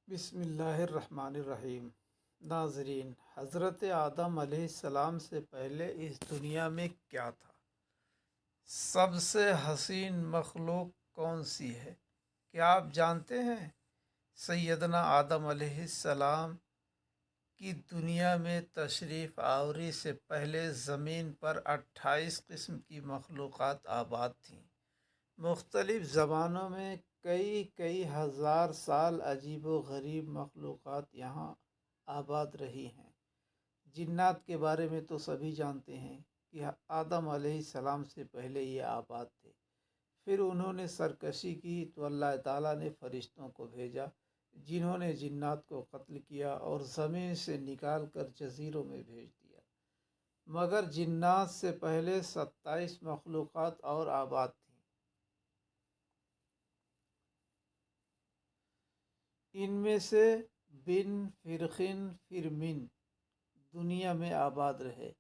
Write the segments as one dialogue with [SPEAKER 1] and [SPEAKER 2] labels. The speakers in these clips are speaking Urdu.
[SPEAKER 1] بسم اللہ الرحمن الرحیم۔ ناظرین، حضرت آدم علیہ السلام سے پہلے اس دنیا میں کیا تھا؟ سب سے حسین مخلوق کون سی ہے؟ کیا آپ جانتے ہیں؟ سیدنا آدم علیہ السلام کی دنیا میں تشریف آوری سے پہلے زمین پر 28 قسم کی مخلوقات آباد تھیں۔ مختلف زمانوں میں کئی ہزار سال عجیب و غریب مخلوقات یہاں آباد رہی ہیں۔ جنات کے بارے میں تو سبھی جانتے ہیں کہ آدم علیہ السلام سے پہلے یہ آباد تھے۔ پھر انہوں نے سرکشی کی تو اللہ تعالیٰ نے فرشتوں کو بھیجا، جنہوں نے جنات کو قتل کیا اور زمین سے نکال کر جزیروں میں بھیج دیا۔ مگر جنات سے پہلے 27 مخلوقات اور آباد تھیں۔ ان میں سے بن فرقن فرمن دنیا میں آباد رہے۔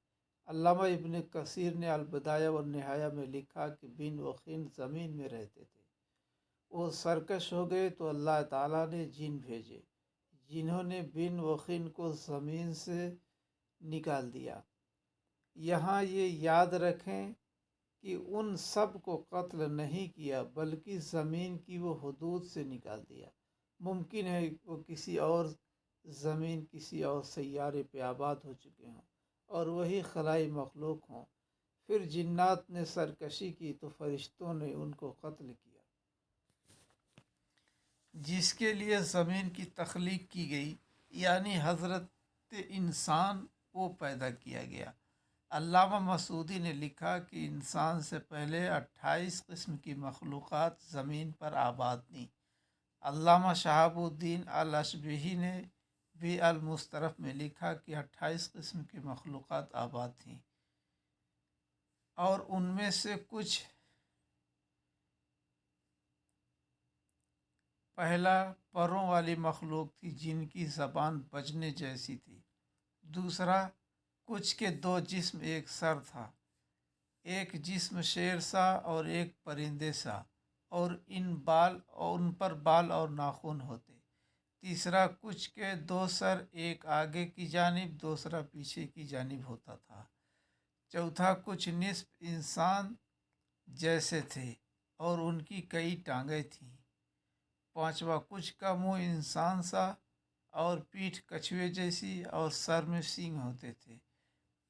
[SPEAKER 1] علامہ ابن کثیر نے البدایہ والنہایہ میں لکھا کہ بن و خن زمین میں رہتے تھے، وہ سرکش ہو گئے تو اللہ تعالیٰ نے جن بھیجے، جنہوں نے بن و خن کو زمین سے نکال دیا۔ یہاں یہ یاد رکھیں کہ ان سب کو قتل نہیں کیا، بلکہ زمین کی وہ حدود سے نکال دیا۔ ممکن ہے وہ کسی اور زمین، کسی اور سیارے پہ آباد ہو چکے ہوں اور وہی خلائی مخلوق ہوں۔ پھر جنات نے سرکشی کی تو فرشتوں نے ان کو قتل کیا، جس کے لیے زمین کی تخلیق کی گئی، یعنی حضرت انسان وہ پیدا کیا گیا۔ علامہ مسعودی نے لکھا کہ انسان سے پہلے 28 قسم کی مخلوقات زمین پر آباد تھیں۔ علامہ شہاب الدین الاشبیہی نے بھی المسترف میں لکھا کہ 28 قسم کی مخلوقات آباد تھیں، اور ان میں سے کچھ پہلا پروں والی مخلوق تھی جن کی زبان بجنے جیسی تھی۔ دوسرا کچھ کے 2 جسم ایک سر تھا، ایک جسم شیر سا اور ایک پرندے سا، اور ان پر بال اور ناخن ہوتے۔ تیسرا کچھ کے 2 سر، ایک آگے کی جانب دوسرا پیچھے کی جانب ہوتا تھا۔ چوتھا کچھ نصف انسان جیسے تھے اور ان کی کئی ٹانگیں تھیں۔ پانچواں کچھ کا منہ انسان سا اور پیٹھ کچھوے جیسی اور سر میں سینگ ہوتے تھے۔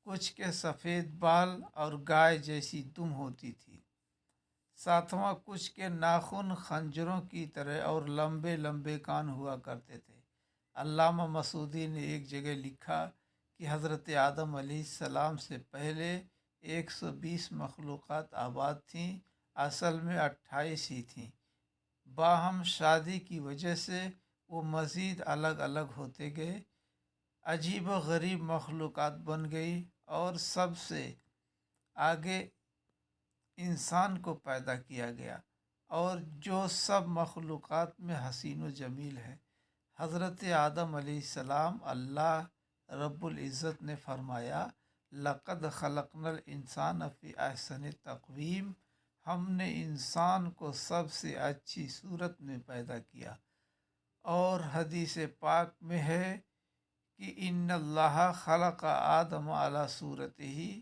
[SPEAKER 1] کچھ کے سفید بال اور گائے جیسی دم ہوتی تھی۔ ساتواں کچھ کے ناخن خنجروں کی طرح اور لمبے لمبے کان ہوا کرتے تھے۔ علامہ مسعودی نے ایک جگہ لکھا کہ حضرت آدم علیہ السلام سے پہلے 120 مخلوقات آباد تھیں، اصل میں 28 ہی تھیں۔ باہم شادی کی وجہ سے وہ مزید الگ الگ ہوتے گئے، عجیب و غریب مخلوقات بن گئی، اور سب سے آگے انسان کو پیدا کیا گیا، اور جو سب مخلوقات میں حسین و جمیل ہے۔ حضرت آدم علیہ السلام اللہ رب العزت نے فرمایا، لقد خلقنا الانسان فی احسن تقویم، ہم نے انسان کو سب سے اچھی صورت میں پیدا کیا۔ اور حدیث پاک میں ہے کہ ان اللہ خلق آدم علی صورتہ،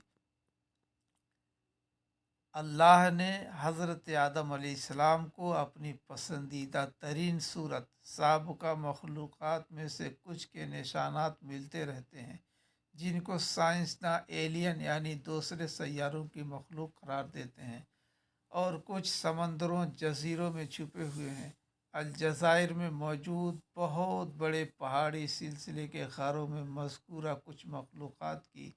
[SPEAKER 1] اللہ نے حضرت آدم علیہ السلام کو اپنی پسندیدہ ترین صورت، سابقہ مخلوقات میں سے کچھ کے نشانات ملتے رہتے ہیں جن کو سائنسداں ایلین یعنی دوسرے سیاروں کی مخلوق قرار دیتے ہیں، اور کچھ سمندروں جزیروں میں چھپے ہوئے ہیں۔ الجزائر میں موجود بہت بڑے پہاڑی سلسلے کے غاروں میں مذکورہ کچھ مخلوقات کی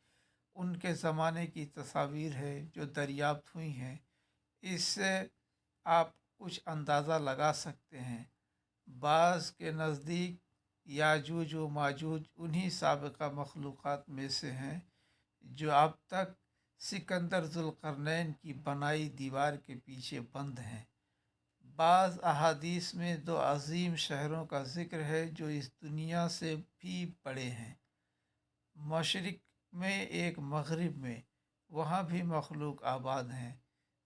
[SPEAKER 1] ان کے زمانے کی تصاویر ہے جو دریافت ہوئی ہیں۔ اس سے آپ کچھ اندازہ لگا سکتے ہیں۔ بعض کے نزدیک یاجوج و ماجوج انہی سابقہ مخلوقات میں سے ہیں جو اب تک سکندر ذوالقرنین کی بنائی دیوار کے پیچھے بند ہیں۔ بعض احادیث میں 2 عظیم شہروں کا ذکر ہے جو اس دنیا سے بھی بڑے ہیں، مشرق میں ایک مغرب میں، وہاں بھی مخلوق آباد ہیں۔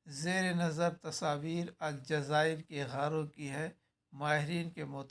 [SPEAKER 1] زیر نظر تصاویر الجزائر کے غاروں کی ہے۔ ماہرین کے